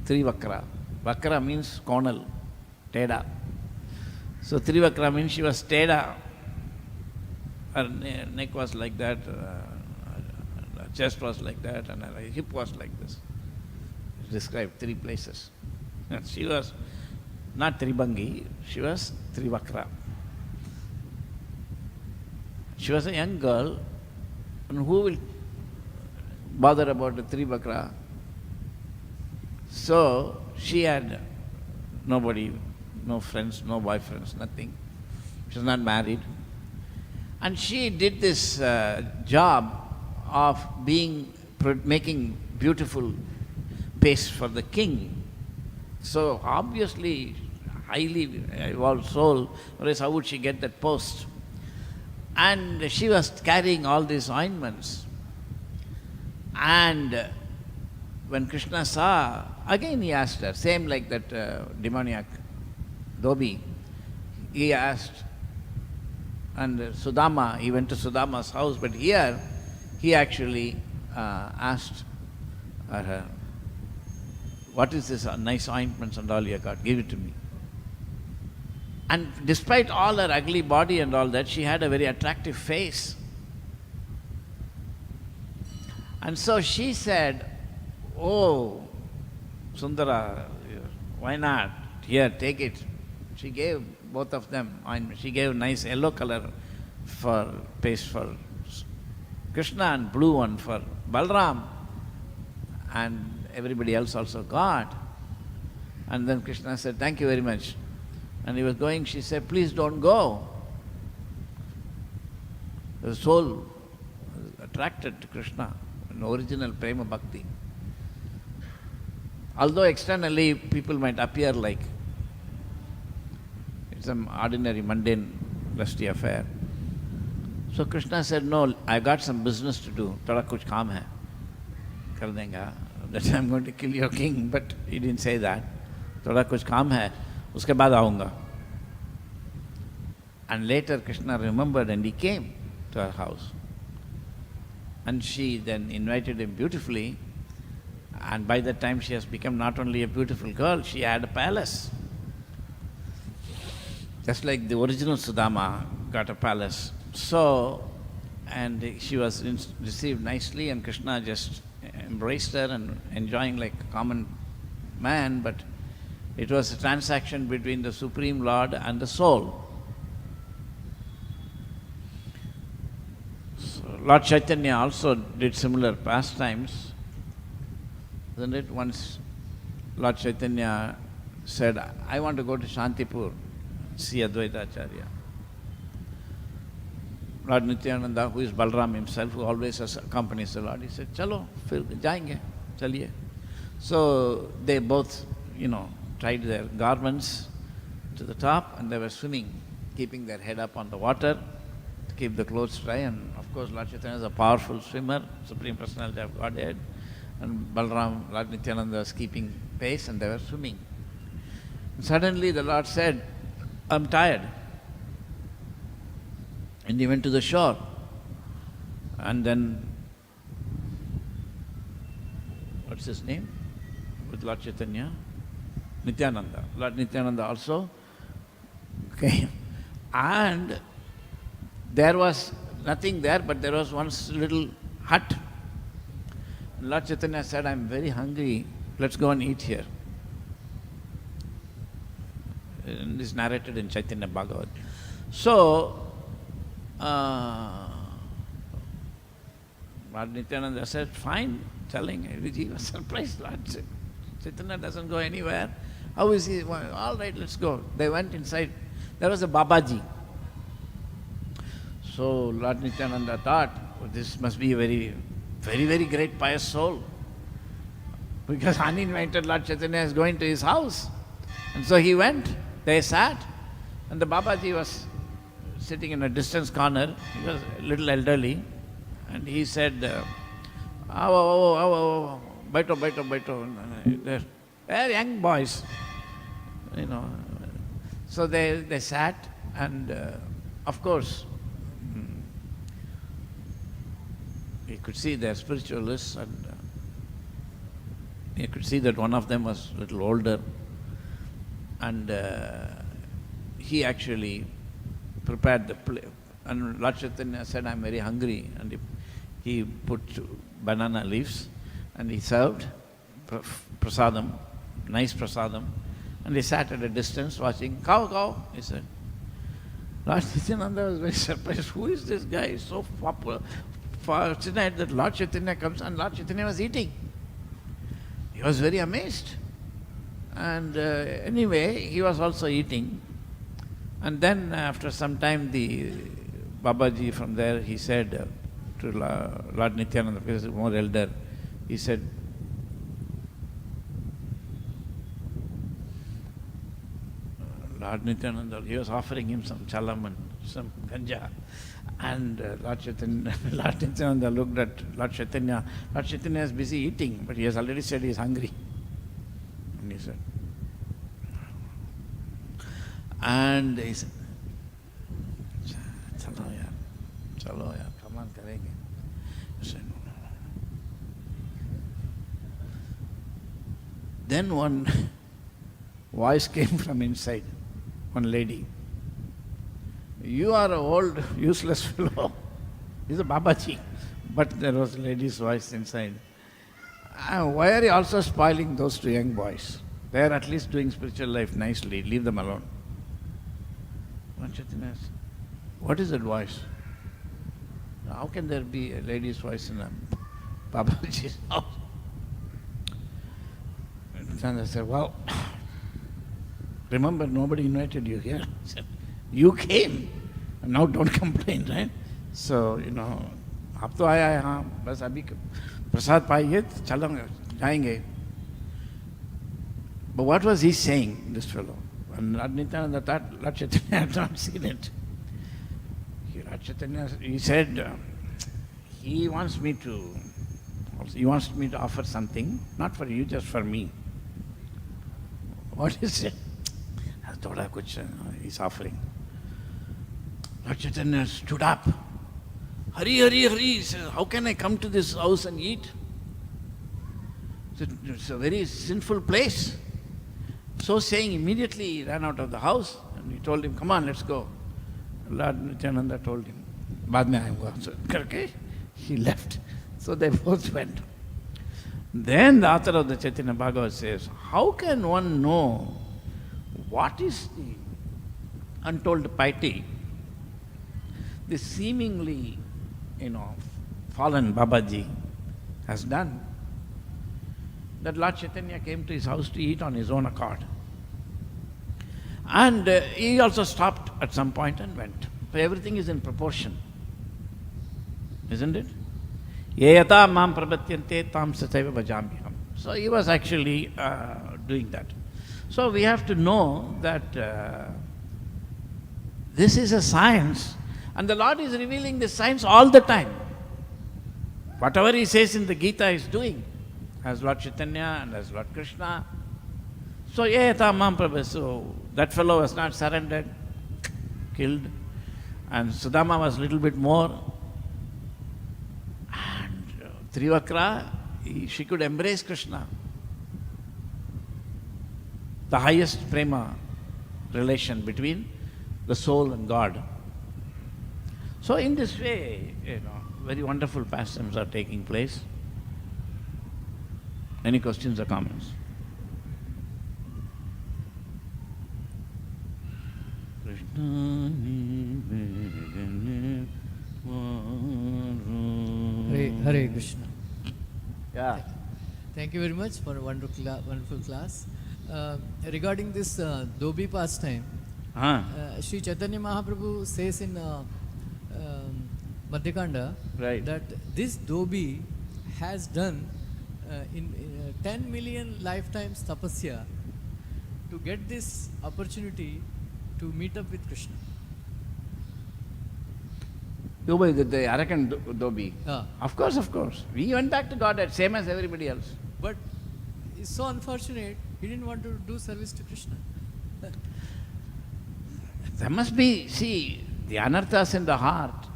Trivakra. Vakra means cornel, teda. So Trivakra means she was teda. Her neck was like that, her chest was like that, and her hip was like this. It's described 3 places. And she was not Tribangi, she was Trivakra. She was a young girl, and who will bother about the Trivakra? So she had nobody, no friends, no boyfriends, nothing. She was not married. And she did this job of making beautiful paste for the king. So obviously, highly evolved soul, otherwise how would she get that post? And she was carrying all these ointments. And when Krishna saw, again he asked her, same like that demoniac Dhobi, he asked, and Sudama, he went to Sudama's house, but here he actually asked her, what is this nice ointments and all you got? Give it to me. And despite all her ugly body and all that, she had a very attractive face. And so she said, oh, Sundara, why not? Here, take it. She gave both of them ointment. She gave nice yellow color for paste for Krishna and blue one for Balram. And everybody else also got. And then Krishna said, thank you very much. And he was going, she said, please don't go. The soul was attracted to Krishna, an original prema bhakti. Although externally people might appear like it's an ordinary, mundane, lusty affair. So Krishna said, no, I got some business to do. Thoda kuch kaam hai. Kar denga. that I'm going to kill your king, but he didn't say that. थोड़ा कुछ काम है, उसके बाद आऊँगा. And later Krishna remembered and he came to her house. And she then invited him beautifully. And by that time she has become not only a beautiful girl, she had a palace. Just like the original Sudama got a palace. So, and she was received nicely, and Krishna just embraced her and enjoying like a common man, but it was a transaction between the Supreme Lord and the soul. So Lord Chaitanya also did similar pastimes. Isn't it? Once Lord Chaitanya said, I want to go to Shantipur, see Advaita Acharya. Lord Nityananda, who is Balram himself, who always accompanies the Lord, he said, Chalo, fir jayenge, chaliye. So they both, tied their garments to the top and they were swimming, keeping their head up on the water to keep the clothes dry. And of course, Lord Chaitanya is a powerful swimmer, Supreme Personality of Godhead. And Balram, Lord Nityananda was keeping pace and they were swimming. And suddenly the Lord said, I'm tired. And he went to the shore. And then, what's his name? With Lord Chaitanya? Nityananda. Lord Nityananda also came. And there was nothing there, but there was one little hut. And Lord Chaitanya said, I'm very hungry, let's go and eat here. And this is narrated in Chaitanya Bhagavat. So, Lord Nityananda said, fine, telling. He was surprised. Lord Chaitanya doesn't go anywhere. How is he? Well, all right, let's go. They went inside. There was a Babaji. So Lord Nityananda thought, this must be a very, very, very great pious soul. Because uninvited Lord Chaitanya is going to his house. And so he went. They sat. And the Babaji was sitting in a distant corner. He was a little elderly. And he said, baito. They're young boys, So they sat, and of course, you could see they're spiritualists, and you could see that one of them was a little older, and he actually prepared the plate. And Lord Chaitanya said, I'm very hungry, and he put banana leaves, and he served prasadam, nice prasadam, and he sat at a distance watching. Cow, he said. Lord Nityananda was very surprised. Who is this guy? So fortunate that Lord Chaitanya comes, and Lord Chaitanya was eating. He was very amazed. And anyway, he was also eating. And then after some time, the Babaji from there, he said to Lord Nityananda, because he was more elder, he said, Lord Nityananda, he was offering him some chalam and some ganja. And Lord Nityananda looked at Lord Chaitanya. Lord Chaitanya is busy eating, but he has already said he is hungry. And he said, chalo yaar, come on, karenge. He said, no. Then one voice came from inside, one lady. You are an old, useless fellow. He's a Babaji. But there was a lady's voice inside. Why are you also spoiling those two young boys? They are at least doing spiritual life nicely. Leave them alone. What is that voice? How can there be a lady's voice in a Babaji's house? And I said, well, remember, nobody invited you here. You came, and now don't complain, right? So, आप तो आया है हाँ बस अभी प्रसाद पाइए चलो जाएंगे. But what was he saying, this fellow? And Lord Nityananda thought Lord Chaitanya had not seen it. Lord Chaitanya, he said, he wants me to he wants me to offer something, not for you, just for me. What is it? I thought I could, he's offering. Lord Chaitanya stood up. Hari, Hari, Hari. He says, how can I come to this house and eat? It's a very sinful place. So saying, immediately he ran out of the house and he told him, come on, let's go. Lord Nityananda told him, Baad mein aayunga. So, okay, he left. So they both went. Then the author of the Chaitanya Bhagavat says, how can one know what is the untold piety this seemingly, fallen Babaji has done? That Lord Chaitanya came to his house to eat on his own accord. And he also stopped at some point and went. So everything is in proportion. Isn't it? Yayata mam prabhatyante tam sataiva bhajamyaham. So he was actually doing that. So we have to know that this is a science, and the Lord is revealing this science all the time. Whatever he says in the Gita is doing, as Lord Chaitanya and as Lord Krsna. So, so that fellow was not surrendered, killed, and Sudama was a little bit more. And Trivakra, she could embrace Krishna. The highest prema relation between the soul and God. So in this way, very wonderful pastimes are taking place. Any questions or comments? Hare Krishna. Yeah. Thank you very much for a wonderful class. Regarding this Dobi pastime, Sri Chaitanya Mahaprabhu says in Madhyakanda Right. that this Dobi has done in 10 million lifetimes tapasya to get this opportunity to meet up with Krishna. Dobi, the arrogant Dobi. Ah. Of course. We went back to Godhead, same as everybody else. But it's so unfortunate, he didn't want to do service to Krishna. There must be, see, the anarthas in the heart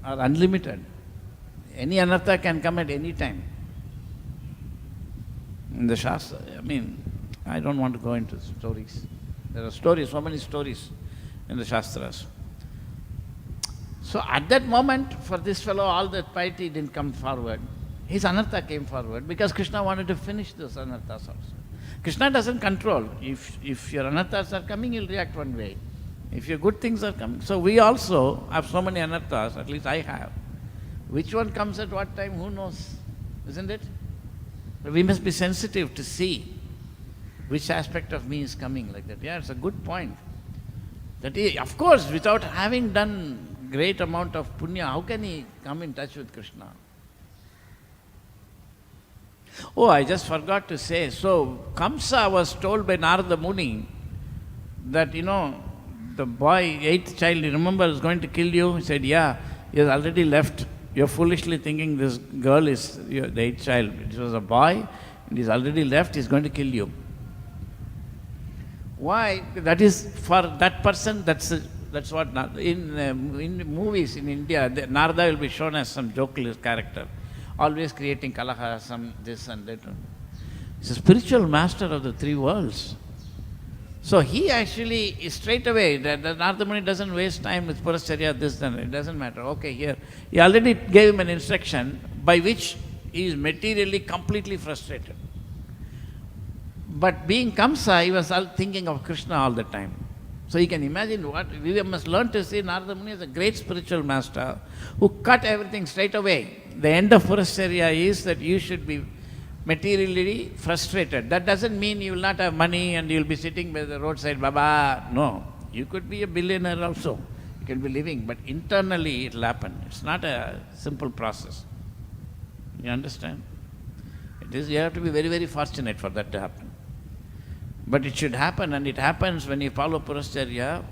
are unlimited. Any anartha can come at any time. In the Shastra, I don't want to go into stories. There are stories, so many stories in the Shastras. So at that moment, for this fellow, all that piety didn't come forward. His anartha came forward because Krishna wanted to finish those anarthas also. Krishna doesn't control. If your anarthas are coming, he'll react one way. If your good things are coming. So we also have so many anarthas, at least I have. Which one comes at what time, who knows? Isn't it? But we must be sensitive to see which aspect of me is coming like that. Yeah, it's a good point. That he, of course, without having done great amount of punya, how can he come in touch with Krishna? Oh, I just forgot to say, so Kamsa was told by Narada Muni that, the boy, 8th child, you remember, is going to kill you? He said, yeah, he has already left. You're foolishly thinking this girl is the 8th child. It was a boy, and he's already left, he's going to kill you. Why? That is, for that person, that's what, in movies in India, Narada will be shown as some jokeless character, always creating kalaha, some this and that. He's a spiritual master of the three worlds. So he actually, straight away, the Narada Muni doesn't waste time with Puracharya, this and that, it doesn't matter. Okay, here, he already gave him an instruction by which he is materially completely frustrated. But being Kamsa, he was thinking of Krishna all the time. So you can imagine what, we must learn to see Narada Muni as a great spiritual master who cut everything straight away. The end of Puracharya is that you should be materially frustrated. That doesn't mean you will not have money and you will be sitting by the roadside, Baba. No, you could be a billionaire also. You can be living, but internally it will happen. It's not a simple process. You understand? It is, you have to be very, very fortunate for that to happen. But it should happen, and it happens when you follow Puracharya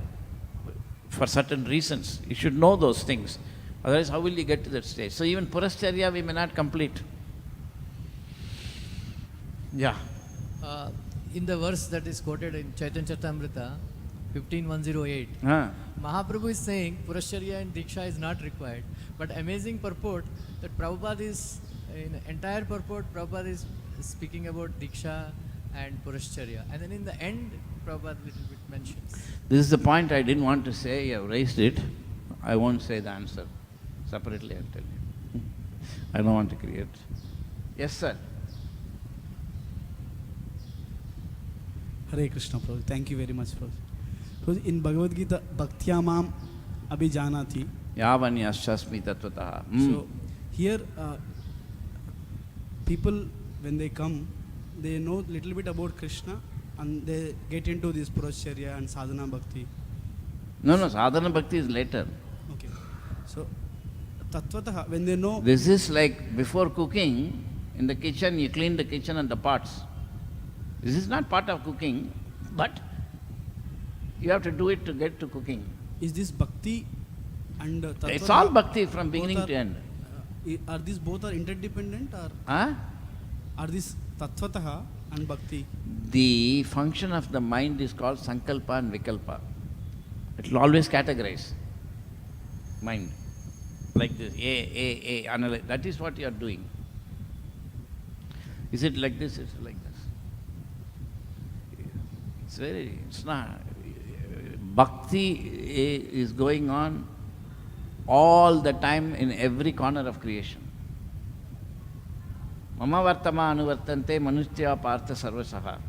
for certain reasons. You should know those things. Otherwise, how will you get to that stage? So even Purascharya we may not complete. Yeah. In the verse that is quoted in Chaitanya Charitamrita 15.108, Huh. Mahaprabhu is saying Purashcharya and Diksha is not required. But amazing purport that Prabhupada is, in entire purport, Prabhupada is speaking about Diksha and Purashcharya. And then in the end, Prabhupada little bit mentions. This is the point I didn't want to say. You have raised it. I won't say the answer. Separately, I'll tell you. I don't want to create. Yes, sir. Hare Krishna, Prabhu. Thank you very much, Prabhu. Prabhu, in Bhagavad Gita, Bhaktya Mam Abhijanati. Yavanyashasmi tattvataha. So here, people, when they come, they know little bit about Krishna and they get into this Purashcharya and Sadhana Bhakti. No, sadhana bhakti is later. Okay. So, Tattvataha, when they know... This is like before cooking, in the kitchen, you clean the kitchen and the pots. This is not part of cooking, but you have to do it to get to cooking. Is this Bhakti and Tattvataha... It's all bhakti from beginning are, to end. Are these both are interdependent or Huh? are these Tattvataha and Bhakti? The function of the mind is called sankalpa and vikalpa. It will always categorize mind. Like this, analyze. That is what you are doing. Is it like this? Is it like this? It's not. Bhakti is going on all the time in every corner of creation. Mama vartama anuvartante manusya partha sarvasaha.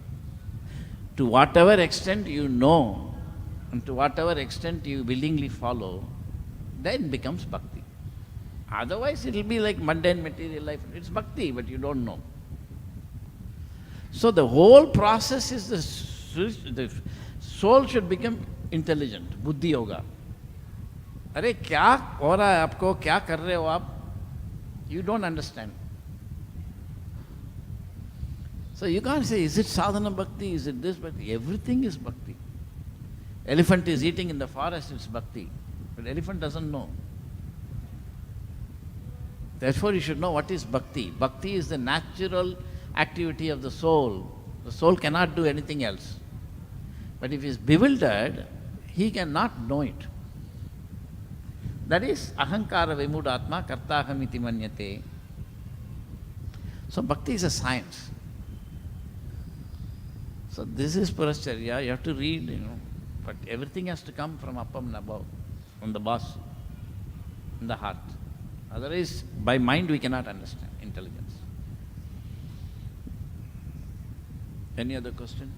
To whatever extent you know, and to whatever extent you willingly follow, then becomes bhakti. Otherwise it will be like mundane material life. It's bhakti, but you don't know. So the whole process is the soul should become intelligent, buddhi yoga. अरे क्या हो रहा है आपको, क्या कर रहे हो आप? You don't understand. So you can't say, is it sadhana bhakti, is it this bhakti? Everything is bhakti. Elephant is eating in the forest, it's bhakti. But elephant doesn't know. Therefore you should know what is bhakti. Bhakti is the natural activity of the soul. The soul cannot do anything else. But if he is bewildered, he cannot know it. That is ahankara vimudatma kartahamiti manyate. So bhakti is a science. So this is Purascharya, you have to read, but everything has to come from up and above, from the boss, in the heart. Otherwise, by mind we cannot understand intelligence. Any other question?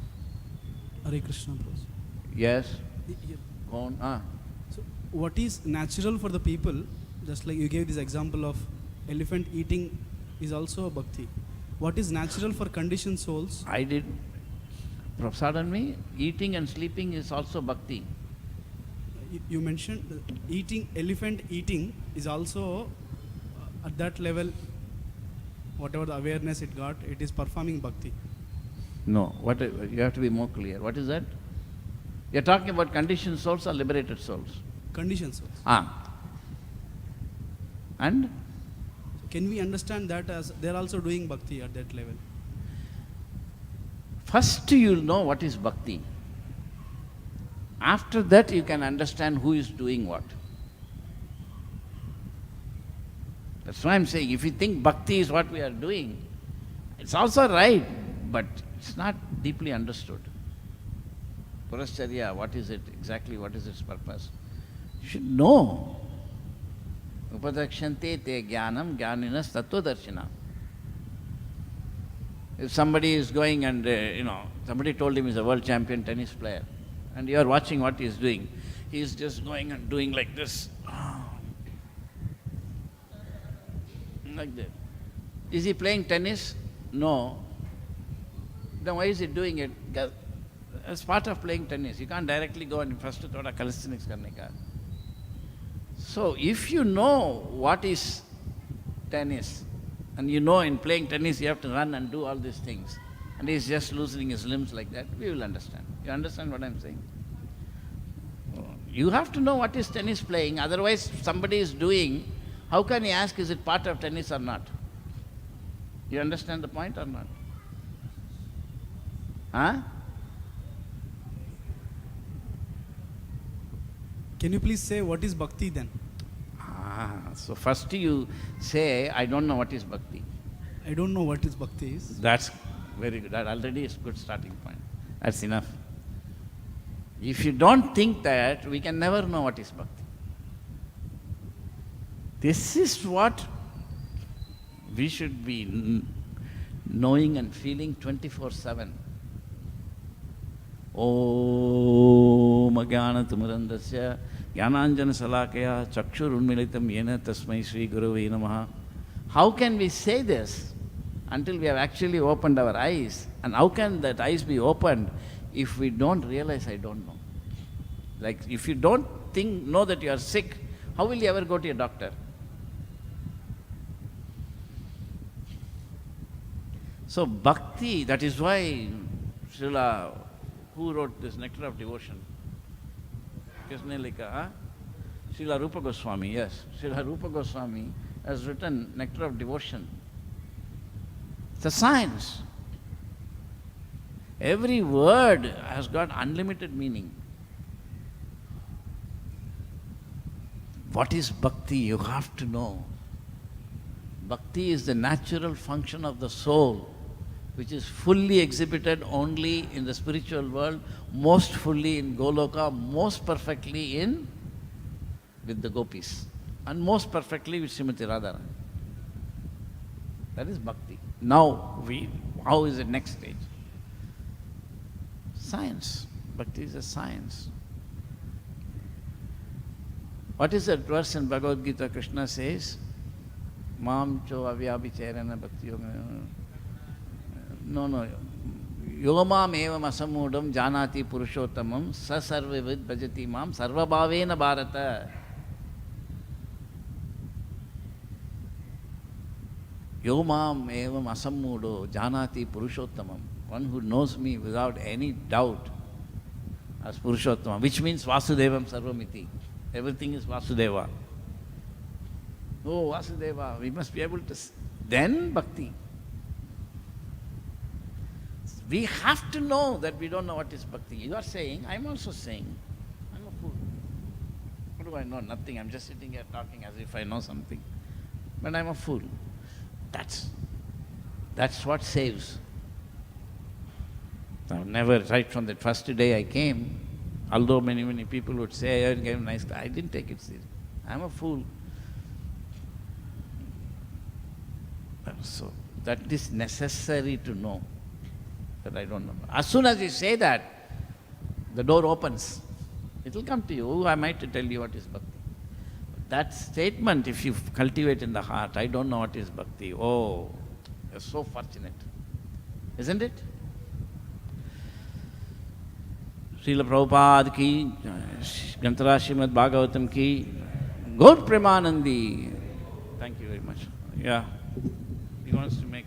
Hare Krishna, Prabhu. Yes? Yeah. Go on. So, what is natural for the people, just like you gave this example of elephant eating is also a bhakti. What is natural for conditioned souls? I did. Pardon me, eating and sleeping is also bhakti. You mentioned elephant eating is also at that level, whatever the awareness it got, it is performing bhakti. No, you have to be more clear. What is that? You are talking about conditioned souls or liberated souls? Conditioned souls. And? Can we understand that as they are also doing bhakti at that level? First you will know what is bhakti. After that you can understand who is doing what. That's why I'm saying, if you think bhakti is what we are doing, it's also right, but it's not deeply understood. Purascharya, what is it exactly, what is its purpose? You should know. Upadakshante te jnanam jnaninas tattvadarshina. If somebody is going and, somebody told him he's a world champion tennis player, and you are watching what he is doing, he is just going and doing like this. Like that. Is he playing tennis? No. Then why is he doing it? Because as part of playing tennis, you can't directly go and first thoda calisthenics karne ka. So if you know what is tennis, and you know in playing tennis you have to run and do all these things, and he's just loosening his limbs like that, we will understand. You understand what I'm saying? You have to know what is tennis playing, otherwise somebody is doing, how can he ask is it part of tennis or not? You understand the point or not? Huh? Can you please say what is bhakti then? So first you say, I don't know what is bhakti. I don't know what is bhakti is. That's very good. That already is a good starting point. That's enough. If you don't think that, we can never know what is bhakti. This is what we should be knowing and feeling 24/7. Om Ajnanatimurandasya Jnananjana Salakaya Chakshurunmilitam Yena Tasmai Sri Gurave Namaha. How can we say this until we have actually opened our eyes? And how can that eyes be opened if we don't realize I don't know? Like if you don't know that you are sick, how will you ever go to a doctor? So bhakti, that is why Srila, who wrote this Nectar of Devotion? Kisne likha, huh? Srila Rupa Goswami, yes. Srila Rupa Goswami has written Nectar of Devotion. It's a science. Every word has got unlimited meaning. What is bhakti? You have to know. Bhakti is the natural function of the soul, which is fully exhibited only in the spiritual world, most fully in Goloka, most perfectly with the gopis, and most perfectly with Srimati Radharani. That is bhakti. Now, how is it next stage? Science. Bhakti is a science. What is that verse in Bhagavad Gita Krishna says? Mam cho avyabhicherana bhakti yoga. No. Yomam evam asamudam janati purushottamam sa sarvavid bhajati mam sarvabhavena bharata. Yomam evam asammudo janati purushottamam. One who knows me without any doubt as Purushottamam, which means Vasudevam Sarvamiti. Everything is Vasudeva. Oh, Vasudeva, we must be able to... Then bhakti. We have to know that we don't know what is bhakti. You are saying, I am also saying, I am a fool. What do I know? Nothing. I am just sitting here talking as if I know something. But I am a fool. That's what saves. I've never, right from the first day I came, although many people would say, I gave nice, I didn't take it seriously. I'm a fool. So that is necessary to know that I don't know. As soon as you say that, the door opens. It will come to you. Who am I to tell you what is bhakti? That statement, if you cultivate in the heart, I don't know what is bhakti. Oh, you're so fortunate. Isn't it? Srila Prabhupada ki, Grantara Srimad Bhagavatam ki, Gaur Premanandi. Thank you very much. Yeah. He wants to make